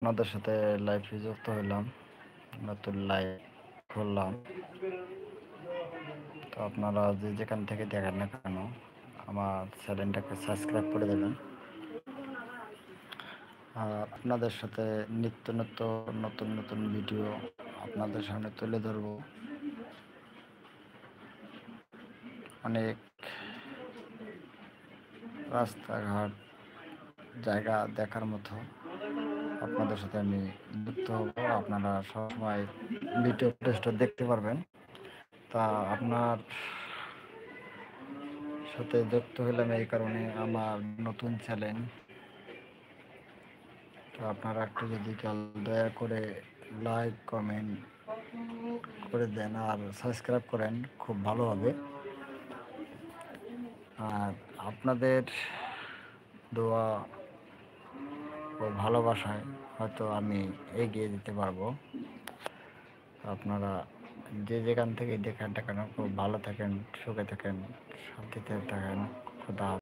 আপনাদের সাথে লাইভে যুক্ত হইলাম, নতুন লাইভ করলাম। তো আপনারা যে যেখান থেকে দেখেন না কেন আমার চ্যানেলটাকে সাবস্ক্রাইব করে দেবেন। আর আপনাদের সাথে নিত্য নতুন নতুন নতুন ভিডিও আপনাদের সামনে তুলে ধরবো। অনেক রাস্তাঘাট জায়গা দেখার মতো আপনাদের সাথে আমি যুক্ত হব। আপনারা সবসময় ভিডিও টেস্টটা দেখতে পারবেন। তা আপনার সাথে যুক্ত হলাম এই কারণে, আমার নতুন চ্যানেল। তো আপনারা একটু যদি দয়া করে লাইক কমেন্ট করে দেন আর সাবস্ক্রাইব করেন, খুব ভালো হবে। আর আপনাদের দোয়া ও ভালোবাসায় হয়তো আমি এগিয়ে দিতে পারবো। আপনারা যে যেখান থেকে দেখেন না কেন খুব ভালো থাকেন, সুখে থাকেন, শান্তিতে থাকেন। খুদা